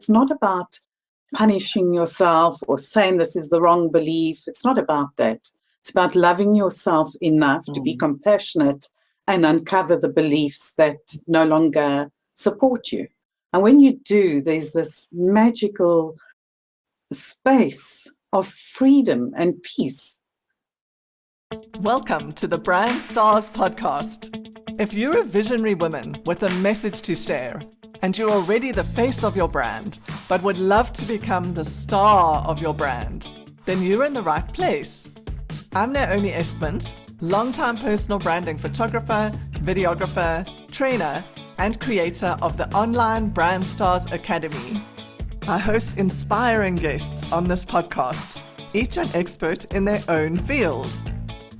It's not about punishing yourself or saying this is the wrong belief. It's not about that. It's about loving yourself enough to be compassionate and uncover the beliefs that no longer support you. And when you do, there's this magical space of freedom and peace. Welcome to the Brand Stars podcast. If you're a visionary woman with a message to share, and you're already the face of your brand, but would love to become the star of your brand, then you're in the right place. I'm Naomi Espint, longtime personal branding photographer, videographer, trainer, and creator of the online Brand Stars Academy. I host inspiring guests on this podcast, each an expert in their own field.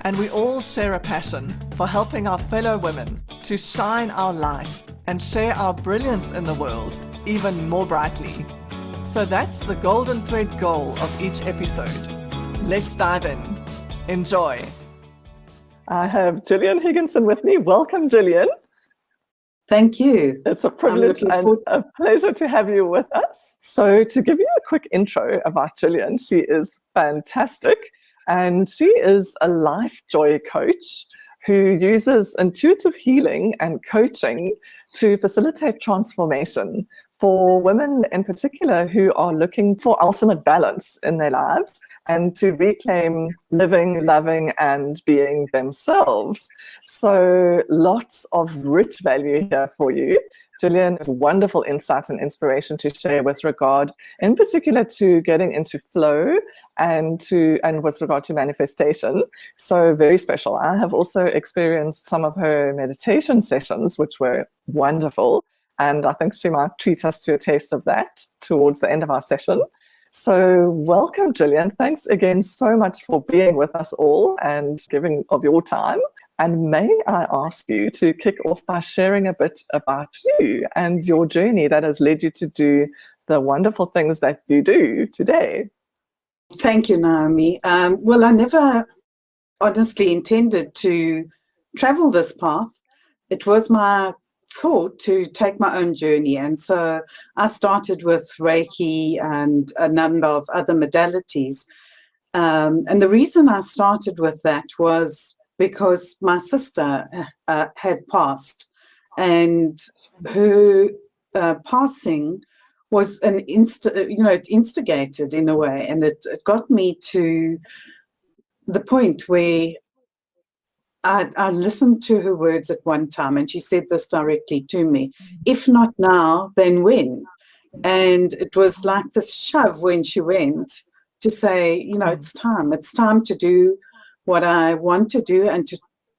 And we all share a passion for helping our fellow women to shine our light and share our brilliance in the world even more brightly. So that's the golden thread goal of each episode. Let's dive in. Enjoy. I have Jillian Higginson with me. Welcome, Jillian. Thank you. It's a privilege and a pleasure to have you with us. So to give you a quick intro about Jillian, she is fantastic. And she is a life joy coach who uses intuitive healing and coaching to facilitate transformation for women in particular who are looking for ultimate balance in their lives and to reclaim living, loving, and being themselves. So lots of rich value here for you. Jillian has wonderful insight and inspiration to share with regard, in particular, to getting into flow and with regard to manifestation. So very special. I have also experienced some of her meditation sessions, which were wonderful. And I think she might treat us to a taste of that towards the end of our session. So welcome, Jillian. Thanks again so much for being with us all and giving of your time. And may I ask you to kick off by sharing a bit about you and your journey that has led you to do the wonderful things that you do today. Thank you, Naomi. Well, I never honestly intended to travel this path. It was my thought to take my own journey. And so I started with Reiki and a number of other modalities. And the reason I started with that was because my sister had passed, and her passing was it instigated in a way, and it got me to the point where I listened to her words at one time, and she said this directly to me: "If not now, then when?" And it was like this shove when she went to say, it's time to do what I want to do and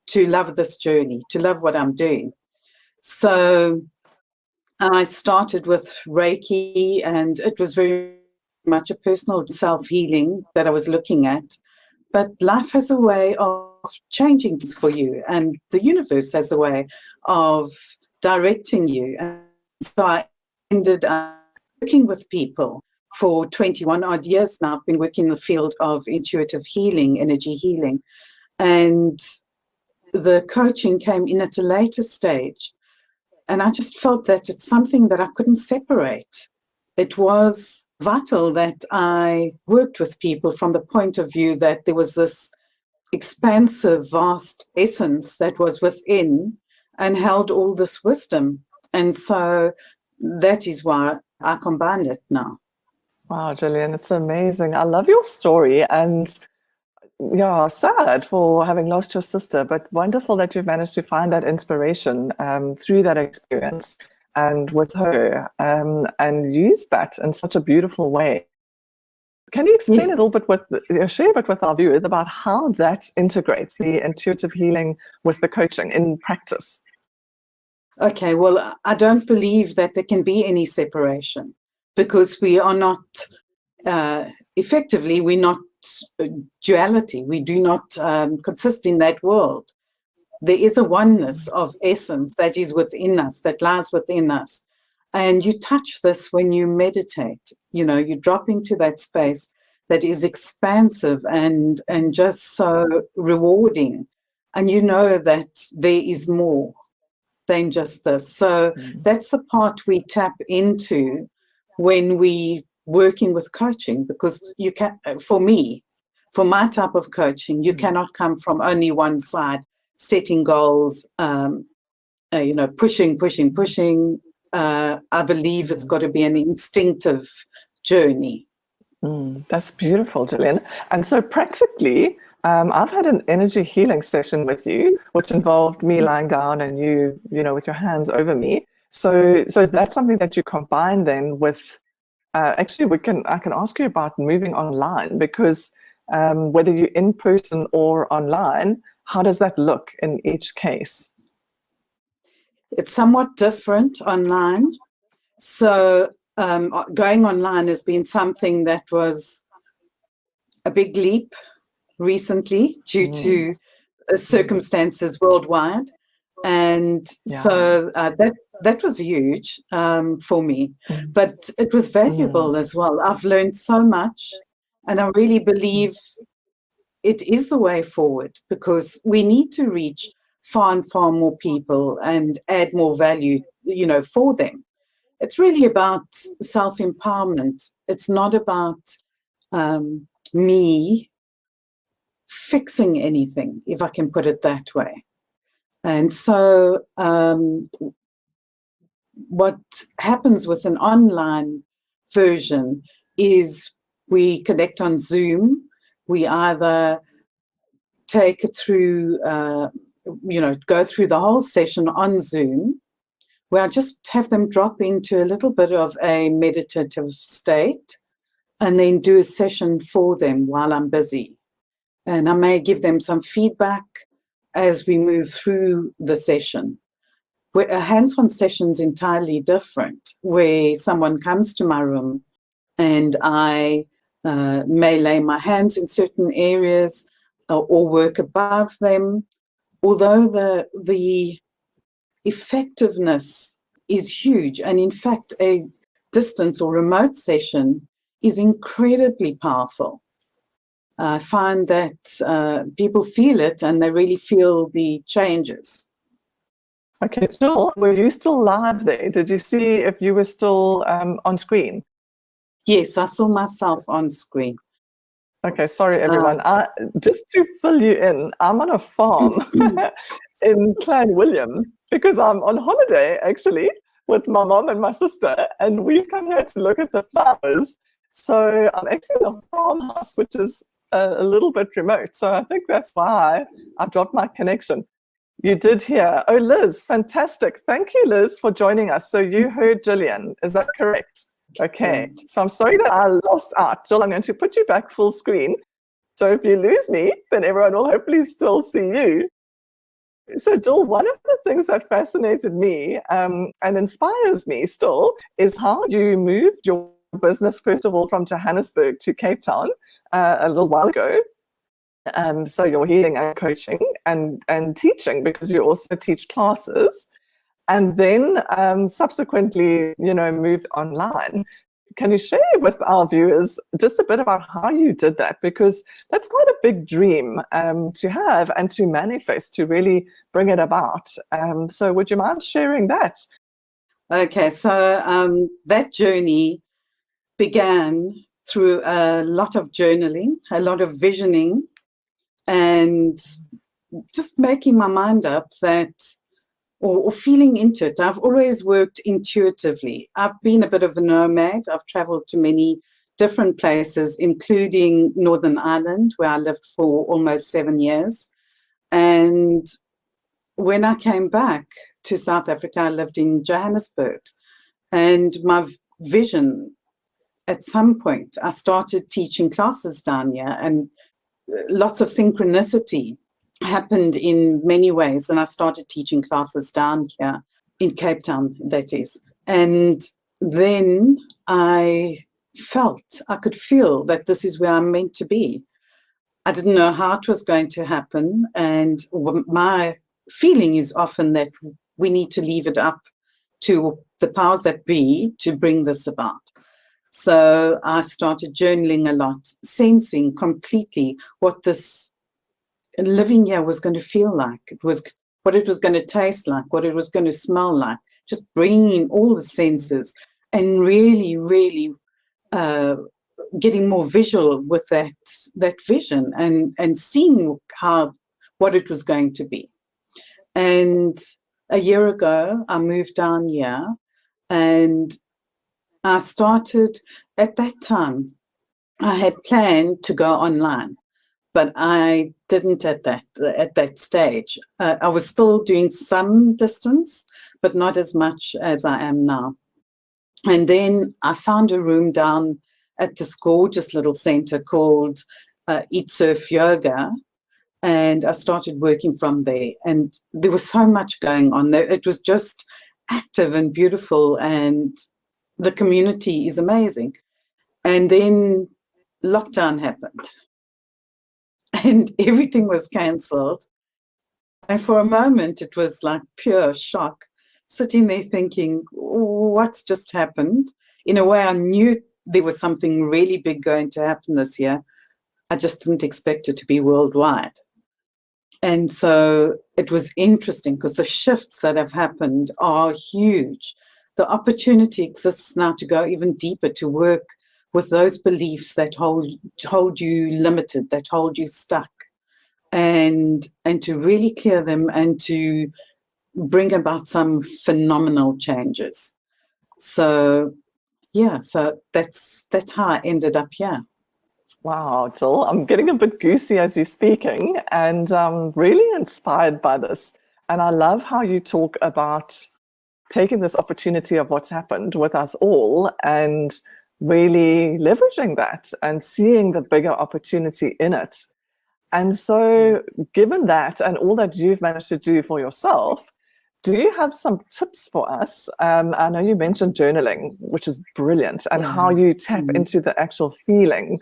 to love this journey, to love what I'm doing. So I started with Reiki, and it was very much a personal self-healing that I was looking at. But life has a way of changing things for you, and the universe has a way of directing you. And so I ended up working with people. For 21 odd years now, I've been working in the field of intuitive healing, energy healing. And the coaching came in at a later stage. And I just felt that it's something that I couldn't separate. It was vital that I worked with people from the point of view that there was this expansive, vast essence that was within and held all this wisdom. And so that is why I combined it now. Wow, Jillian, it's amazing. I love your story, and sad for having lost your sister, but wonderful that you've managed to find that inspiration through that experience and with her and use that in such a beautiful way. Can you explain a little bit share a bit with our viewers about how that integrates the intuitive healing with the coaching in practice? Okay, well, I don't believe that there can be any separation, because we are not, effectively, we're not duality. We do not consist in that world. There is a oneness of essence that is within us, that lies within us. And you touch this when you meditate. You drop into that space that is expansive and just so rewarding. And you know that there is more than just this. So that's the part we tap into when we working with coaching, because you can, for me, for my type of coaching, you cannot come from only one side, setting goals, pushing. I believe it's got to be an instinctive journey. That's beautiful, Jillian. And so practically, I've had an energy healing session with you, which involved me lying down and you with your hands over me. So is that something that you combine then with? Actually, I can ask you about moving online, because whether you're in person or online, how does that look in each case? It's somewhat different online. So going online has been something that was a big leap recently due to circumstances worldwide. And so that was huge for me. But it was valuable as well. I've learned so much, and I really believe it is the way forward, because we need to reach far and far more people and add more value, for them. It's really about self-empowerment. It's not about me fixing anything, if I can put it that way. And so what happens with an online version is we connect on Zoom. We either take it through, go through the whole session on Zoom, where I just have them drop into a little bit of a meditative state and then do a session for them while I'm busy. And I may give them some feedback as we move through the session. Where a hands-on session is entirely different, where someone comes to my room and I may lay my hands in certain areas or work above them. Although the effectiveness is huge, and in fact a distance or remote session is incredibly powerful. I find that people feel it and they really feel the changes. Okay, Jill, were you still live there? Did you see if you were still on screen? Yes, I saw myself on screen. Okay, sorry everyone. Just to fill you in, I'm on a farm in Clan William because I'm on holiday actually with my mom and my sister, and we've come here to look at the flowers. So I'm actually in a farmhouse, which is a little bit remote. So I think that's why I dropped my connection. You did hear. Oh, Liz, fantastic. Thank you, Liz, for joining us. So you heard Jillian, is that correct? Okay, so I'm sorry that I lost out. Jill, I'm going to put you back full screen. So if you lose me, then everyone will hopefully still see you. So Jill, one of the things that fascinated me and inspires me still is how you moved your business, first of all, from Johannesburg to Cape Town a little while ago. So you're healing and coaching and teaching, because you also teach classes. And then subsequently, moved online. Can you share with our viewers just a bit about how you did that? Because that's quite a big dream to have and to manifest, to really bring it about. So would you mind sharing that? Okay, so that journey began through a lot of journaling, a lot of visioning, and just making my mind up that, or feeling into it. I've always worked intuitively. I've been a bit of a nomad. I've traveled to many different places, including Northern Ireland, where I lived for almost 7 years. And when I came back to South Africa, I lived in Johannesburg. And my vision, at some point, I started teaching classes down here, and lots of synchronicity happened in many ways, and I started teaching classes down here in Cape Town, that is. And then I could feel that this is where I'm meant to be. I didn't know how it was going to happen, and my feeling is often that we need to leave it up to the powers that be to bring this about. So I started journaling a lot, sensing completely what this living here was going to feel like. It was what it was going to taste like, what it was going to smell like, just bringing in all the senses and really, really getting more visual with that vision and seeing what it was going to be. And a year ago, I moved down here, and I started at that time. I had planned to go online, but I didn't at that stage. I was still doing some distance, but not as much as I am now. And then I found a room down at this gorgeous little center called Eat Surf Yoga. And I started working from there. And there was so much going on there. It was just active and beautiful. And the community is amazing. And then lockdown happened. And everything was cancelled. And for a moment, it was like pure shock, sitting there thinking, what's just happened? In a way, I knew there was something really big going to happen this year. I just didn't expect it to be worldwide. And so it was interesting because the shifts that have happened are huge. The opportunity exists now to go even deeper, to work with those beliefs that hold you limited, that hold you stuck, and to really clear them and to bring about some phenomenal changes. So yeah, so that's how I ended up here. Wow, Jill, I'm getting a bit goosey as you're speaking, and really inspired by this. And I love how you talk about taking this opportunity of what's happened with us all and really leveraging that and seeing the bigger opportunity in it. And so, given that and all that you've managed to do for yourself, do you have some tips for us? I know you mentioned journaling, which is brilliant, and how you tap into the actual feeling.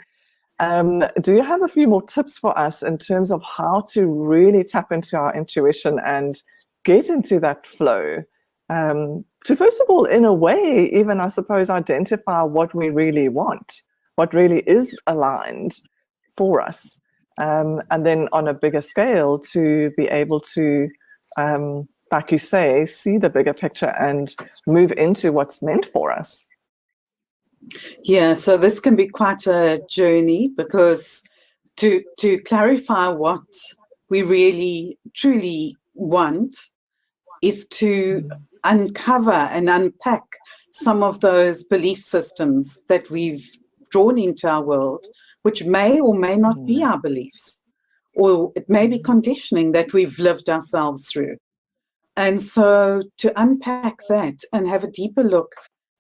Do you have a few more tips for us in terms of how to really tap into our intuition and get into that flow? To first of all, in a way, even I suppose, identify what we really want, what really is aligned for us. And then on a bigger scale, to be able to, like you say, see the bigger picture and move into what's meant for us. Yeah, so this can be quite a journey, because to clarify what we really truly want is to uncover and unpack some of those belief systems that we've drawn into our world, which may or may not be our beliefs, or it may be conditioning that we've lived ourselves through. And so to unpack that and have a deeper look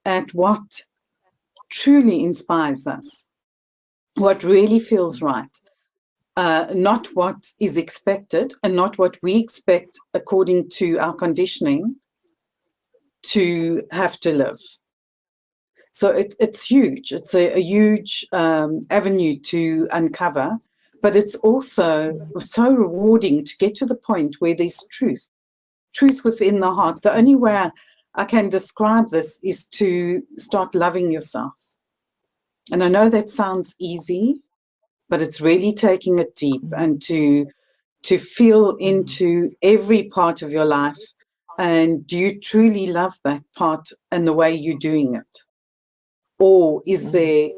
at what truly inspires us, what really feels right, not what is expected and not what we expect according to our conditioning to have to live. So it's huge. It's a huge avenue to uncover, but it's also so rewarding to get to the point where there's truth within the heart. The only way I can describe this is to start loving yourself. And I know that sounds easy, but it's really taking it deep and to feel into every part of your life. And do you truly love that part and the way you're doing it? Or is there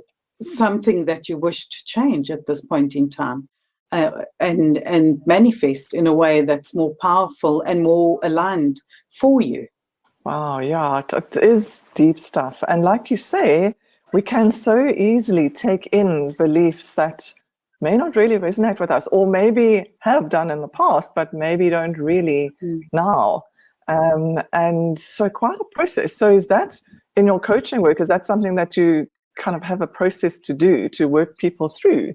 something that you wish to change at this point in time, and manifest in a way that's more powerful and more aligned for you? Wow, yeah, it is deep stuff. And like you say, we can so easily take in beliefs that may not really resonate with us, or maybe have done in the past, but maybe don't really now. And so quite a process. So is that in your coaching work, is that something that you kind of have a process to do, to work people through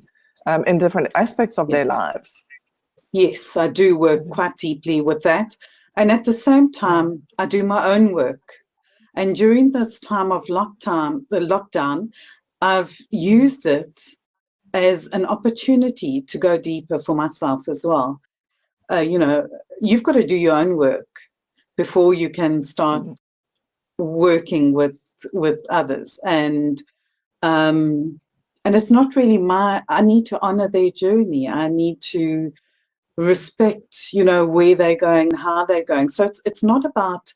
in different aspects of their lives? Yes, I do work quite deeply with that. And at the same time, I do my own work. And during this time of the lockdown, I've used it as an opportunity to go deeper for myself as well. You've got to do your own work before you can start working with others. And it's not really I need to honor their journey. I need to respect, where they're going, how they're going. So it's not about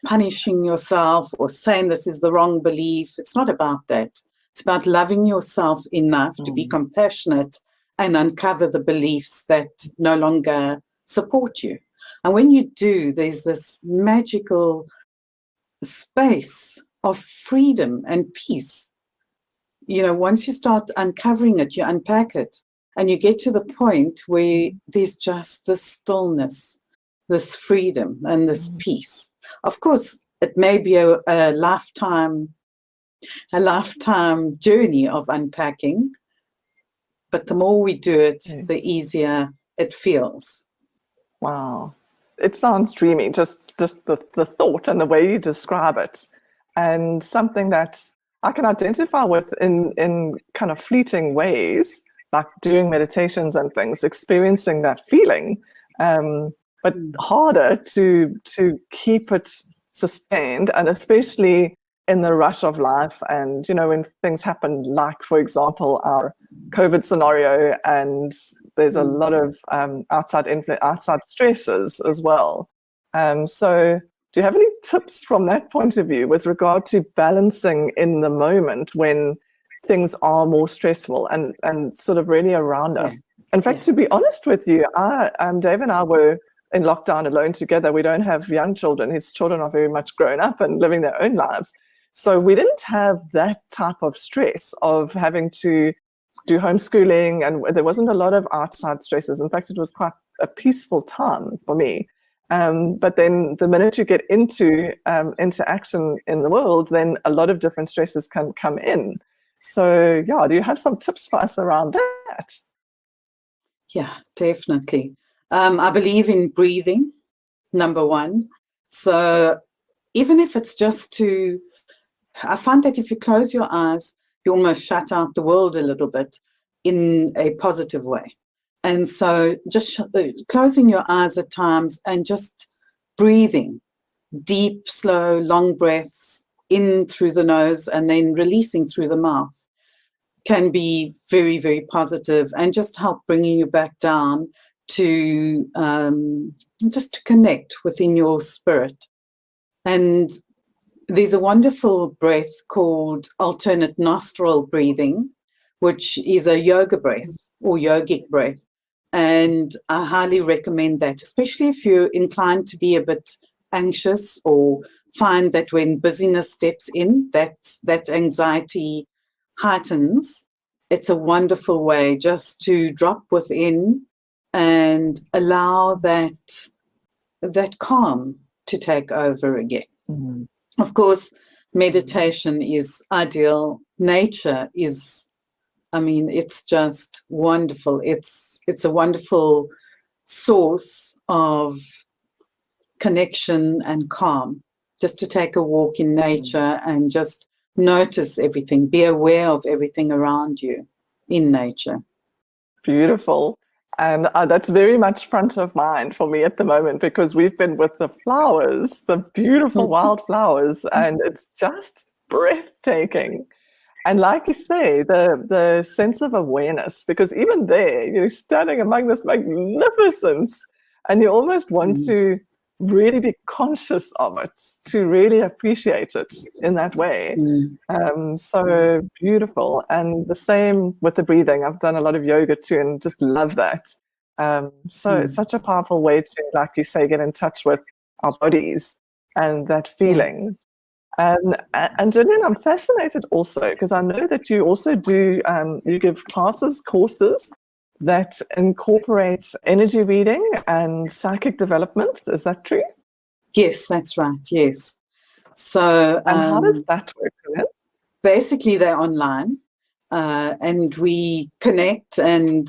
punishing yourself or saying this is the wrong belief. It's not about that. It's about loving yourself enough to be compassionate and uncover the beliefs that no longer support you. And when you do, there's this magical space of freedom and peace. You know, once you start uncovering it, you unpack it, and you get to the point where there's just this stillness, this freedom, and this peace. Of course, it may be a lifetime journey of unpacking, but the more we do it, the easier it feels. Wow. It sounds dreamy, just the thought and the way you describe it, and something that I can identify with in kind of fleeting ways, like doing meditations and things, experiencing that feeling, but harder to keep it sustained, and especially in the rush of life. And, you know, when things happen, like, for example, our COVID scenario, and there's a lot of outside stresses as well. So do you have any tips from that point of view with regard to balancing in the moment when things are more stressful and sort of really around us? In fact, to be honest with you, Dave and I were in lockdown alone together. We don't have young children. His children are very much grown up and living their own lives. So we didn't have that type of stress of having to do homeschooling, and there wasn't a lot of outside stresses. In fact, it was quite a peaceful time for me. But then the minute you get into action in the world, then a lot of different stresses can come in. So, yeah, do you have some tips for us around that? Yeah, definitely. I believe in breathing, number one. So even if it's just I find that if you close your eyes, you almost shut out the world a little bit in a positive way. And so just closing your eyes at times and just breathing, deep, slow, long breaths in through the nose and then releasing through the mouth can be very, very positive and just help bringing you back down to just to connect within your spirit. And there's a wonderful breath called alternate nostril breathing, which is a yoga breath or yogic breath. And I highly recommend that, especially if you're inclined to be a bit anxious or find that when busyness steps in, that anxiety heightens. It's a wonderful way just to drop within and allow that calm to take over again. Mm-hmm. Of course, meditation is ideal. Nature is, I mean, it's just wonderful. It's a wonderful source of connection and calm. Just to take a walk in nature and just notice everything, be aware of everything around you in nature. Beautiful. And that's very much front of mind for me at the moment, because we've been with the flowers, the beautiful wildflowers, and it's just breathtaking. And like you say, the sense of awareness, because even there, you're standing among this magnificence, and you almost want to really be conscious of it, to really appreciate it in that way. So beautiful. And the same with the breathing. I've done a lot of yoga too and just love that. So it's such a powerful way to, like you say, get in touch with our bodies and that feeling. And Jillian, I'm fascinated also because I know that you also do, you give courses that incorporate energy reading and psychic development. Is that true? Yes, that's right. Yes. So, and how does that work? Basically, they're online, and we connect. And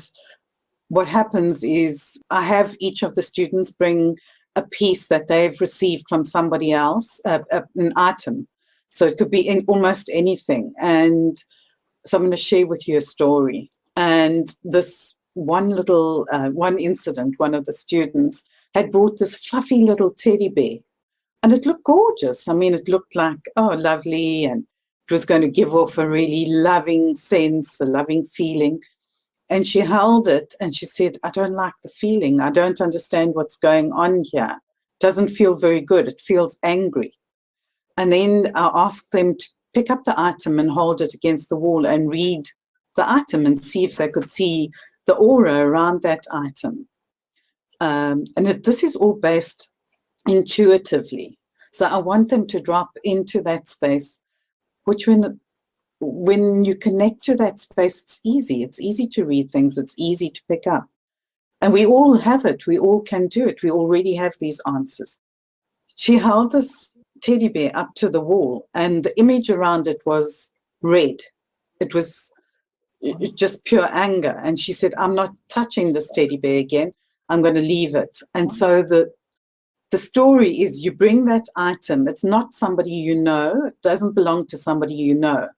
what happens is, I have each of the students bring a piece that they've received from somebody else, an item. So it could be in almost anything. And so I'm going to share with you a story. And this one incident, one of the students had brought this fluffy little teddy bear, and it looked gorgeous. I mean, it looked like, oh, lovely, and it was going to give off a really loving sense, a loving feeling. And she held it and she said, I don't like the feeling. I don't understand what's going on here. It doesn't feel very good. It feels angry. And then I asked them to pick up the item and hold it against the wall and read the item and see if they could see the aura around that item. This is all based intuitively. So I want them to drop into that space, which when you connect to that space, it's easy. It's easy to read things. It's easy to pick up. And we all have it. We all can do it. We already have these answers. She held this teddy bear up to the wall, and the image around it was red. It was just pure anger. And she said, I'm not touching this teddy bear again. I'm going to leave it. And so the story is you bring that item. It's not somebody you know. It doesn't belong to somebody you know.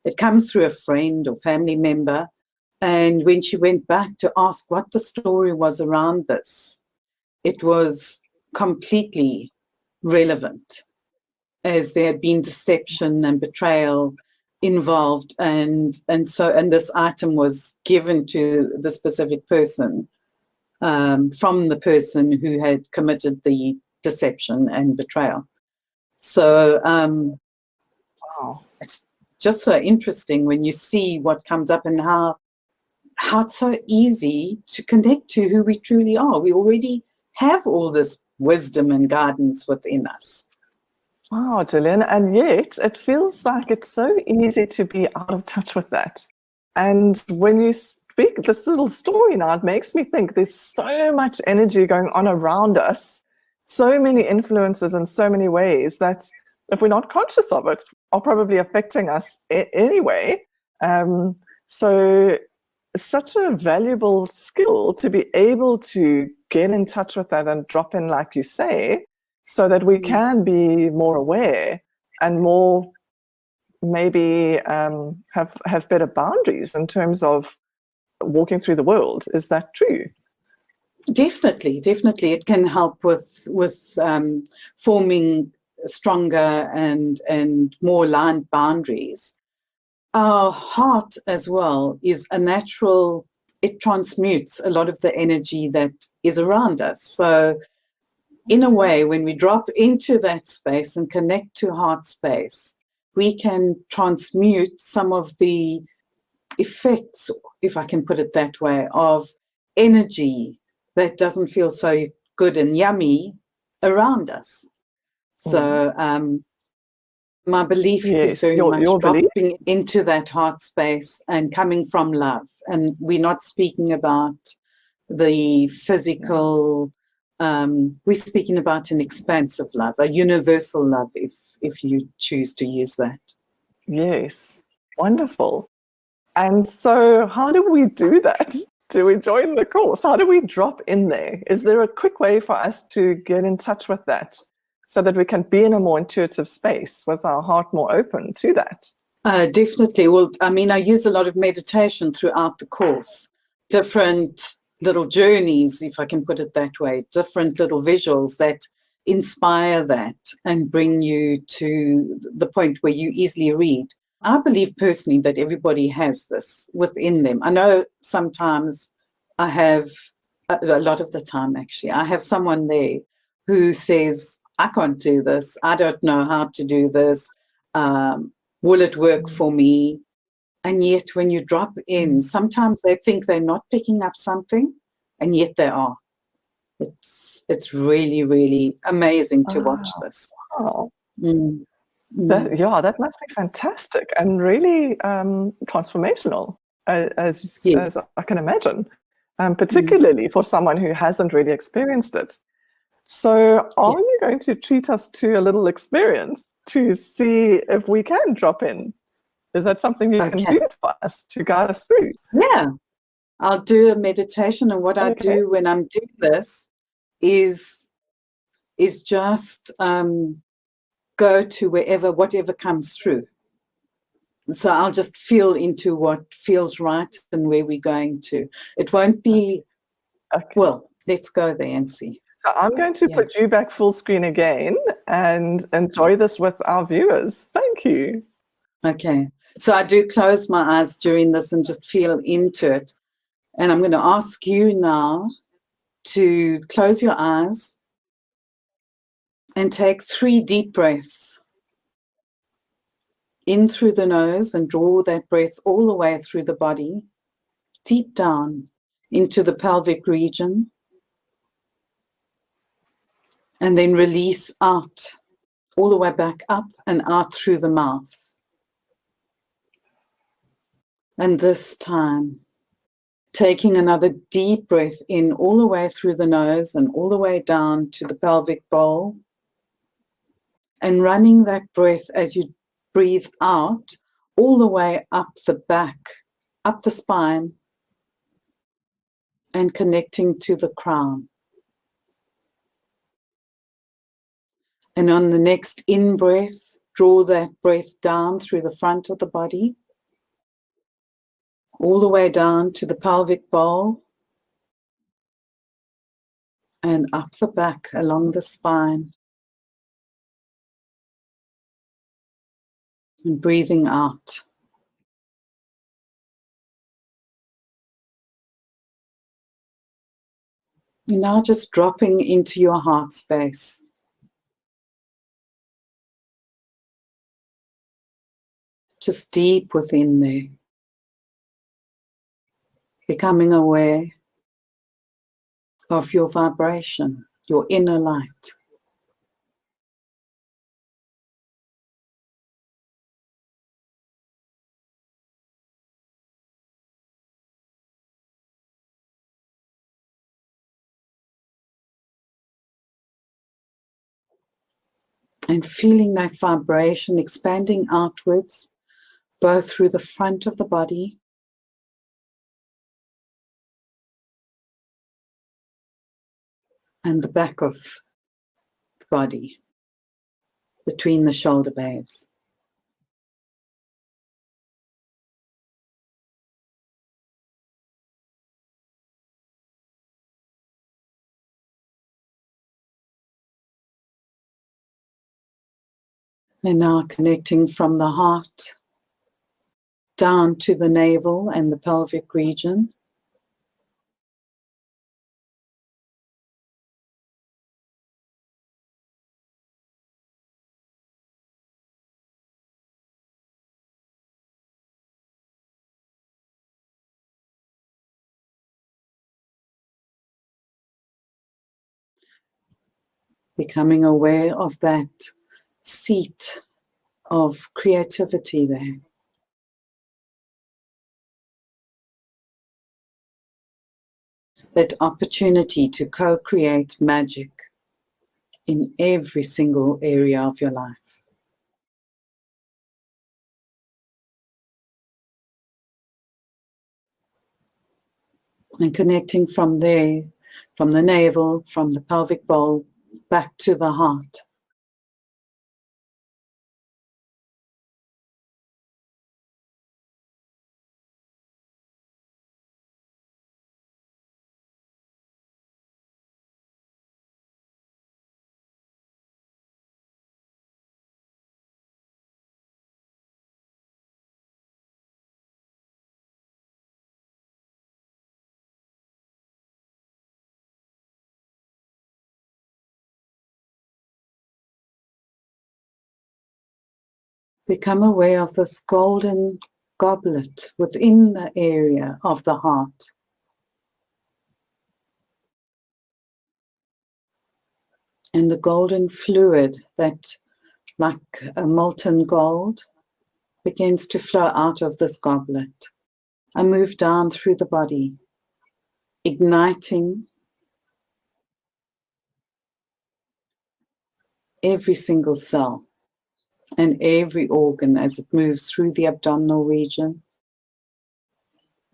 It comes through a friend or family member. And when she went back to ask what the story was around this, it was completely relevant, as there had been deception and betrayal involved. And this item was given to the specific person from the person who had committed the deception and betrayal. So Wow. It's just so interesting when you see what comes up and how it's so easy to connect to who we truly are. We already have all this wisdom and guidance within us. Wow, Jillian. And yet it feels like it's so easy to be out of touch with that. And when you speak this little story now, it makes me think there's so much energy going on around us, so many influences in so many ways that if we're not conscious of it, are probably affecting us anyway. So such a valuable skill to be able to get in touch with that and drop in, like you say, so that we can be more aware and more maybe have better boundaries in terms of walking through the world. Is that true? Definitely. It can help with forming stronger and more aligned boundaries. Our heart as well is a natural, it transmutes a lot of the energy that is around us. So in a way, when we drop into that space and connect to heart space, we can transmute some of the effects, if I can put it that way, of energy that doesn't feel so good and yummy around us. So my belief is very much dropping into that heart space and coming from love. And we're not speaking about the physical, we're speaking about an expansive love, a universal love, if you choose to use that. Yes, wonderful. And so how do we do that? Do we join the course? How do we drop in there? Is there a quick way for us to get in touch with that so that we can be in a more intuitive space with our heart more open to that? Definitely. Well, I mean, I use a lot of meditation throughout the course, different little journeys, if I can put it that way, different little visuals that inspire that and bring you to the point where you easily read. I believe personally that everybody has this within them. I know sometimes I have, a lot of the time actually, I have someone there who says, I can't do this. I don't know how to do this. Will it work for me? And yet when you drop in, sometimes they think they're not picking up something, and yet they are. It's really, really amazing to watch this. Wow. That must be fantastic and really transformational, as I can imagine, particularly for someone who hasn't really experienced it. So are you going to treat us to a little experience to see if we can drop in? Is that something you can do for us to guide us through? Yeah, I'll do a meditation, and what I do when I'm doing this is just go to whatever comes through. So I'll just feel into what feels right and where we're going to. It won't be, well, let's go there and see. So I'm going to put you back full screen again and enjoy this with our viewers. Thank you. Okay. So I do close my eyes during this and just feel into it. And I'm going to ask you now to close your eyes and take 3 deep breaths. In through the nose and draw that breath all the way through the body, deep down into the pelvic region. And then release out, all the way back up and out through the mouth. And this time, taking another deep breath in all the way through the nose and all the way down to the pelvic bowl. And running that breath as you breathe out, all the way up the back, up the spine, and connecting to the crown. And on the next in-breath, draw that breath down through the front of the body, all the way down to the pelvic bowl, and up the back along the spine. And breathing out. You're now just dropping into your heart space. Just deep within there. Becoming aware of your vibration, your inner light. And feeling that vibration expanding outwards, both through the front of the body and the back of the body, between the shoulder blades. And now connecting from the heart down to the navel and the pelvic region. Becoming aware of that seat of creativity there. That opportunity to co-create magic in every single area of your life. And connecting from there, from the navel, from the pelvic bowl, back to the heart. Become aware of this golden goblet within the area of the heart. And the golden fluid that, like a molten gold, begins to flow out of this goblet and move down through the body, igniting every single cell and every organ as it moves through the abdominal region,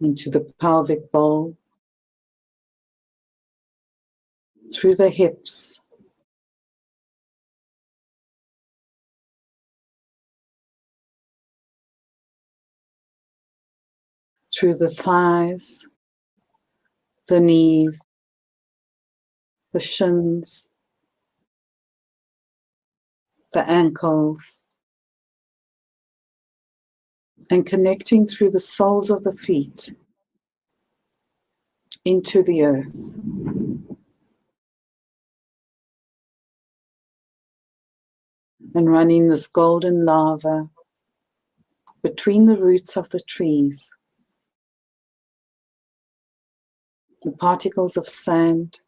into the pelvic bowl, through the hips, through the thighs, the knees, the shins, the ankles, and connecting through the soles of the feet into the earth. And running this golden lava between the roots of the trees, the particles of sand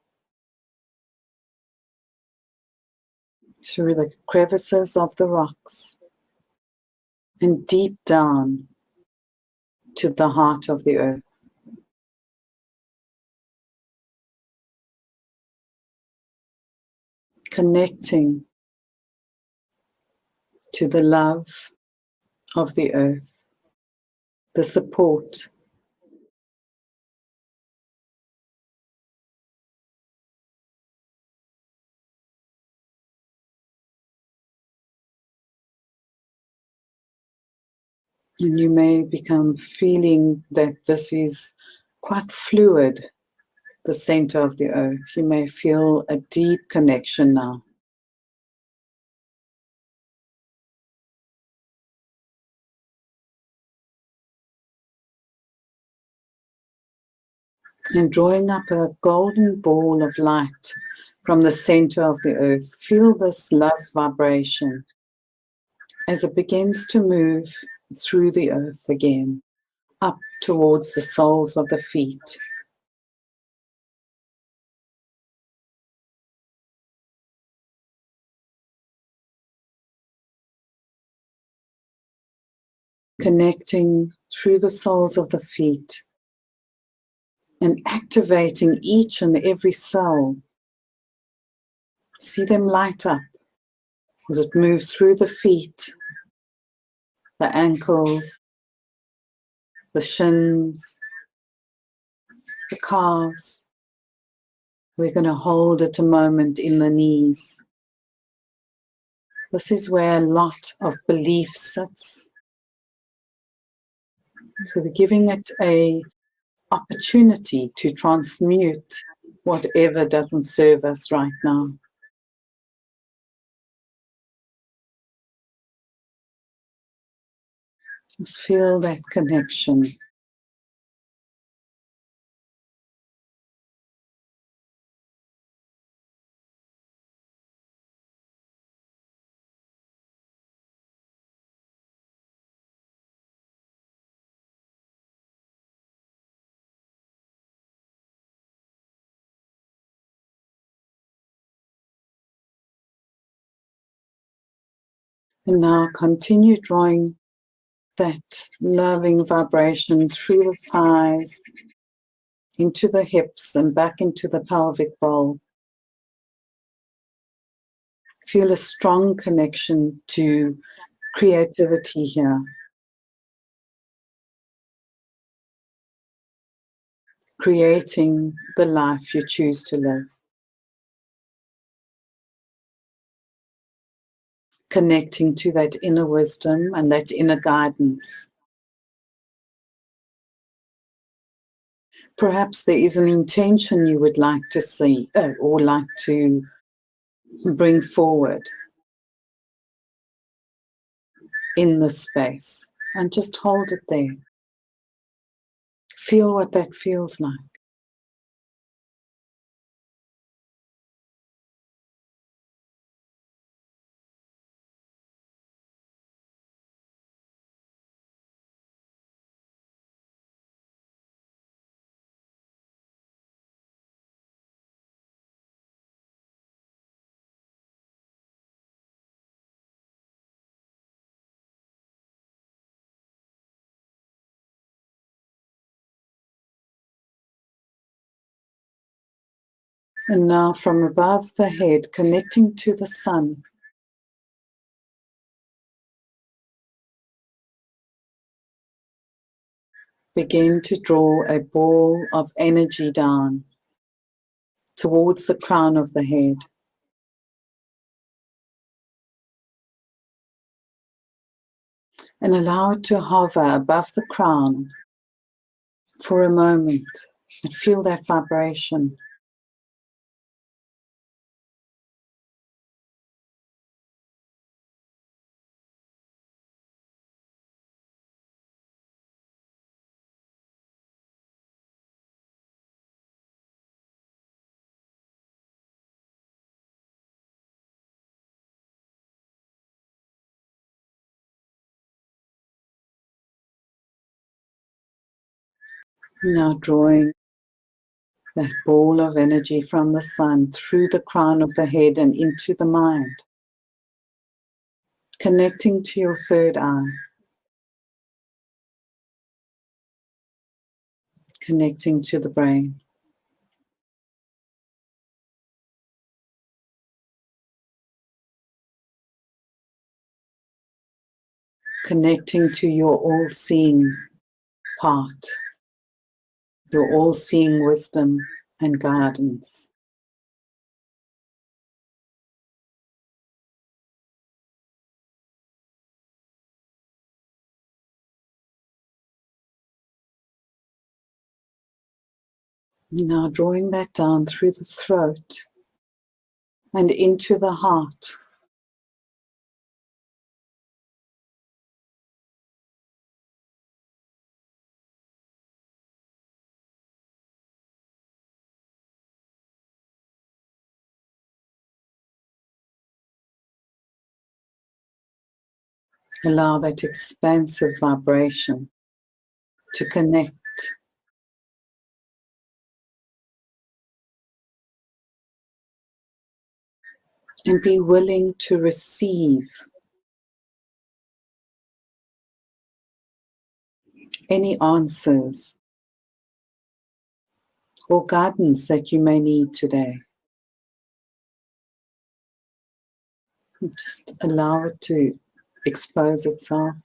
through the crevices of the rocks, and deep down to the heart of the earth. Connecting to the love of the earth, the support, and you may become feeling that this is quite fluid, the center of the earth. You may feel a deep connection now. And drawing up a golden ball of light from the center of the earth, feel this love vibration as it begins to move through the earth again, up towards the soles of the feet. Connecting through the soles of the feet and activating each and every cell. See them light up as it moves through the feet, the ankles, the shins, the calves. We're going to hold it a moment in the knees. This is where a lot of belief sits. So we're giving it an opportunity to transmute whatever doesn't serve us right now. Just feel that connection. And now continue drawing that loving vibration through the thighs, into the hips and back into the pelvic bowl. Feel a strong connection to creativity here. Creating the life you choose to live. Connecting to that inner wisdom and that inner guidance. Perhaps there is an intention you would like to see or like to bring forward in this space, and just hold it there. Feel what that feels like. And now from above the head, connecting to the sun. Begin to draw a ball of energy down towards the crown of the head. And allow it to hover above the crown for a moment and feel that vibration. Now drawing that ball of energy from the sun through the crown of the head and into the mind, connecting to your third eye, connecting to the brain. Connecting to your all-seeing part, your all-seeing wisdom and guidance. Now drawing that down through the throat and into the heart. Allow that expansive vibration to connect and be willing to receive any answers or guidance that you may need today. Just allow it to expose itself.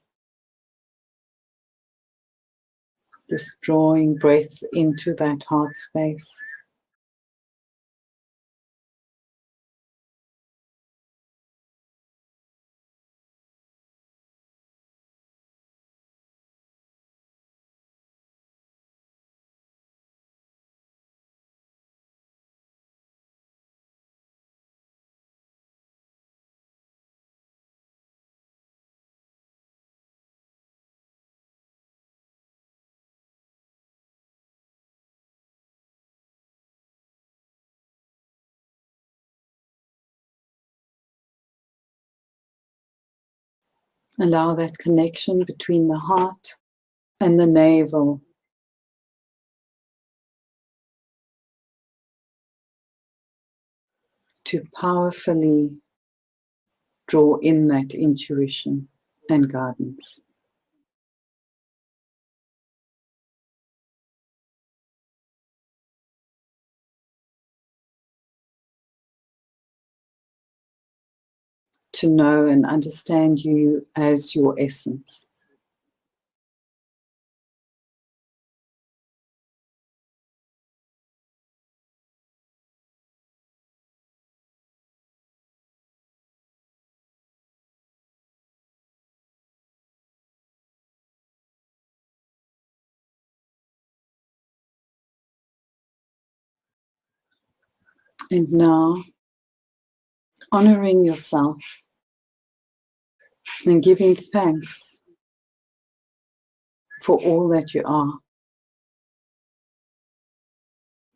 Just drawing breath into that heart space. Allow that connection between the heart and the navel to powerfully draw in that intuition and guidance. To know and understand you as your essence. And now, honoring yourself and giving thanks for all that you are,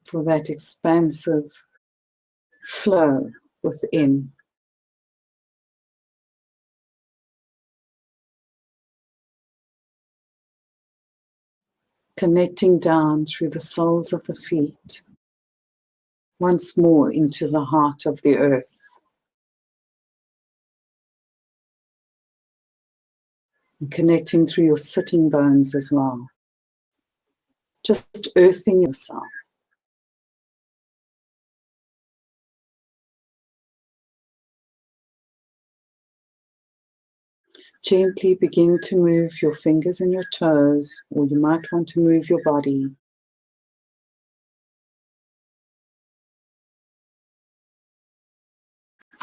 for that expansive flow within. Connecting down through the soles of the feet, once more into the heart of the earth. And connecting through your sitting bones as well. Just earthing yourself. Gently begin to move your fingers and your toes, or you might want to move your body.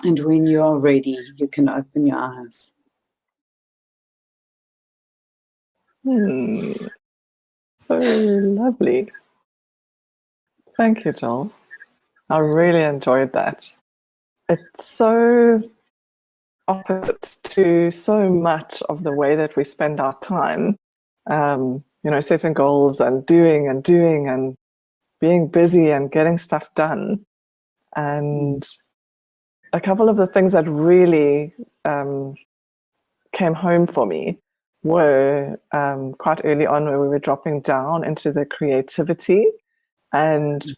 And when you are ready, you can open your eyes. So lovely. Thank you, Jill. I really enjoyed that. It's so opposite to so much of the way that we spend our time, setting goals and doing and being busy and getting stuff done. And a couple of the things that really came home for me were quite early on, where we were dropping down into the creativity and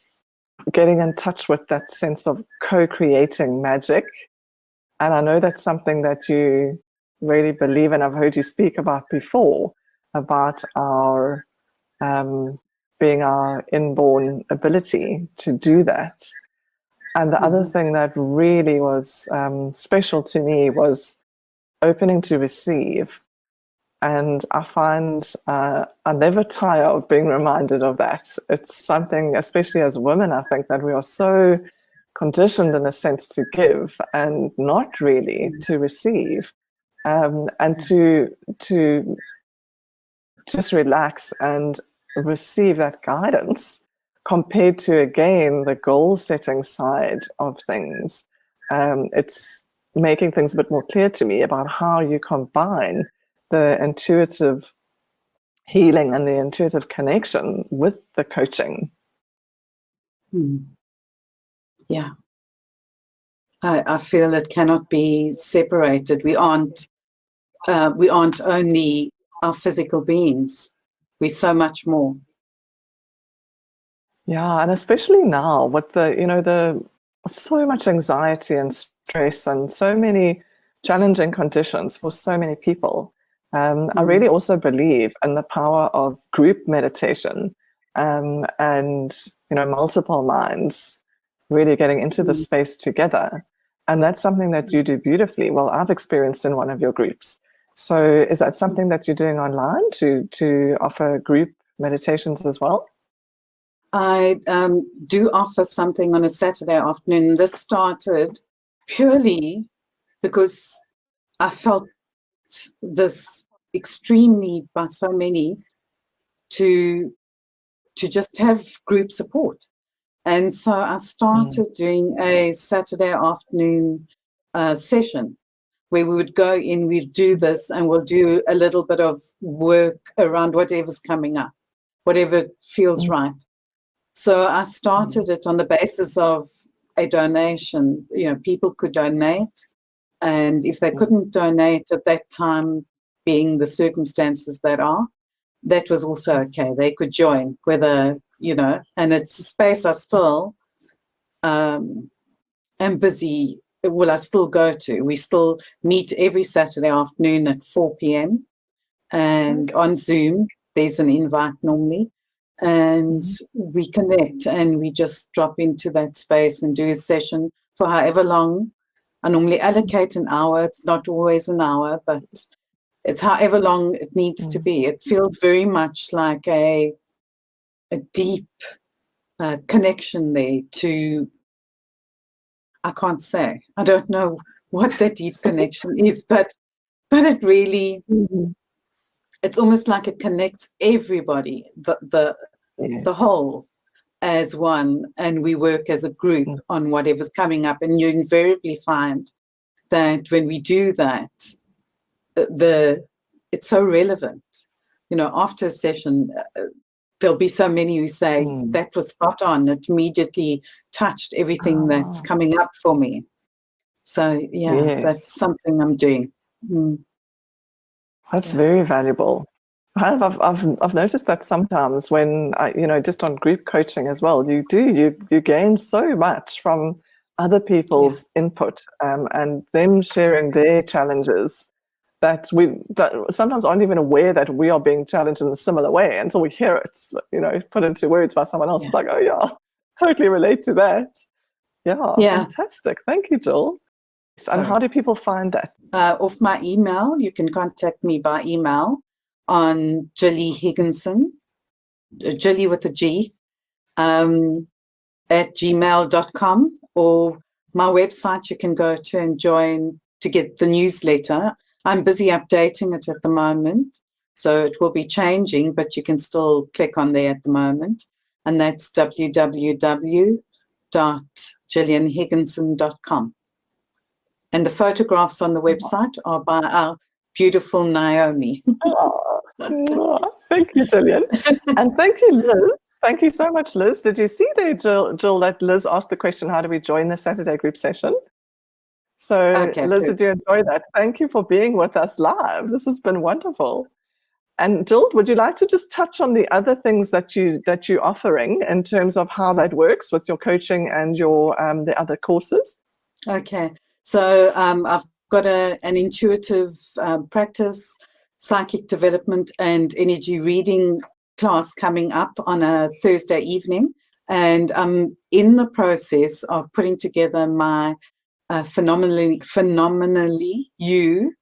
getting in touch with that sense of co-creating magic. And I know that's something that you really believe in. I've heard you speak about before, about our being our inborn ability to do that. And the other thing that really was special to me was opening to receive. And I find I never tire of being reminded of that. It's something, especially as women, I think that we are so conditioned in a sense to give and not really to receive, and to just relax and receive that guidance, compared to, again, the goal setting side of things. It's making things a bit more clear to me about how you combine the intuitive healing and the intuitive connection with the coaching. Yeah. I feel it cannot be separated. We aren't only our physical beings. We're so much more. Yeah, and especially now with the so much anxiety and stress and so many challenging conditions for so many people. I really also believe in the power of group meditation, and multiple minds really getting into the space together. And that's something that you do beautifully. Well, I've experienced in one of your groups. So is that something that you're doing online to offer group meditations as well? I do offer something on a Saturday afternoon. This started purely because I felt this extreme need by so many to just have group support. And so I started doing a Saturday afternoon session where we would go in, we'd do this, and we'll do a little bit of work around whatever's coming up, whatever feels right. So I started it on the basis of a donation. People could donate, and if they couldn't donate at that time, being the circumstances that was also okay. They could join, whether, and it's a space I still am busy. Well, I still go to. We still meet every Saturday afternoon at 4 p.m. and on Zoom. There's an invite normally. And we connect and we just drop into that space and do a session for however long. I normally allocate an hour. It's not always an hour, but it's however long it needs to be. It feels very much like a deep connection there to, I can't say. I don't know what that deep connection is, but it really, it's almost like it connects everybody, the whole as one, and we work as a group on whatever's coming up. And you invariably find that when we do that, it's so relevant. After a session, there'll be so many who say, that was spot on. It immediately touched everything that's coming up for me. So, that's something I'm doing. That's very valuable. I've noticed that sometimes when just on group coaching as well, you gain so much from other people's input, and them sharing their challenges, that we sometimes aren't even aware that we are being challenged in a similar way until we hear it, put into words by someone else. It's like, oh yeah, totally relate to that. Yeah, fantastic. Thank you, Jill. And how do people find that? Off my email, you can contact me by email on Jillian Higginson, Jilly with a G, at gmail.com, or my website you can go to and join to get the newsletter. I'm busy updating it at the moment, so it will be changing, but you can still click on there at the moment. And that's www.jillianhigginson.com. And the photographs on the website are by our beautiful Naomi. Thank you, Jillian. And thank you, Liz. Thank you so much, Liz. Did you see there, Jill, that Liz asked the question, how do we join the Saturday group session? So, Okay, Liz, good. did you enjoy that? Thank you for being with us live. This has been wonderful. And Jill, would you like to just touch on the other things that you're offering in terms of how that works with your coaching and your the other courses? Okay, so I've got an intuitive practice, psychic development, and energy reading class coming up on a Thursday evening, and I'm in the process of putting together my phenomenally you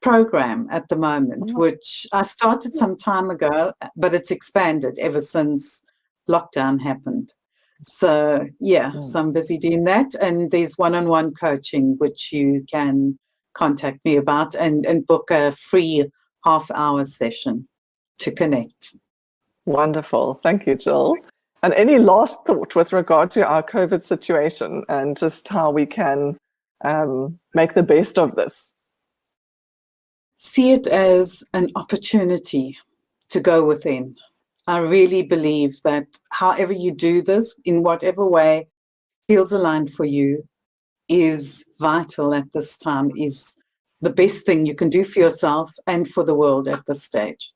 program at the moment, which I started some time ago, but it's expanded ever since lockdown happened. So yeah, so I'm busy doing that, and there's one-on-one coaching which you can contact me about and book a free half-hour session to connect. Wonderful. Thank you, Jill. And any last thought with regard to our COVID situation and just how we can make the best of this? See it as an opportunity to go within. I really believe that however you do this, in whatever way feels aligned for you, is vital at this time, is the best thing you can do for yourself and for the world at this stage.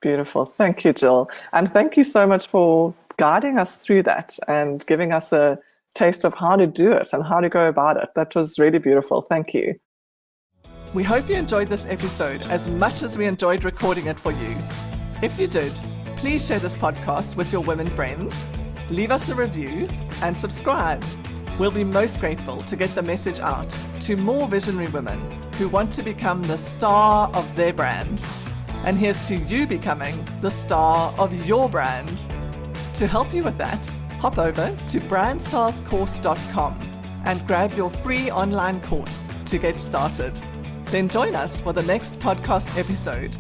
Beautiful. Thank you, Jill. And thank you so much for guiding us through that and giving us a taste of how to do it and how to go about it. That was really beautiful. Thank you. We hope you enjoyed this episode as much as we enjoyed recording it for you. If you did, please share this podcast with your women friends, leave us a review, and subscribe. We'll be most grateful to get the message out to more visionary women who want to become the star of their brand. And here's to you becoming the star of your brand. To help you with that, hop over to brandstarscourse.com and grab your free online course to get started. Then join us for the next podcast episode.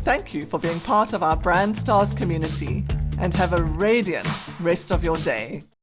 Thank you for being part of our Brand Stars community and have a radiant rest of your day.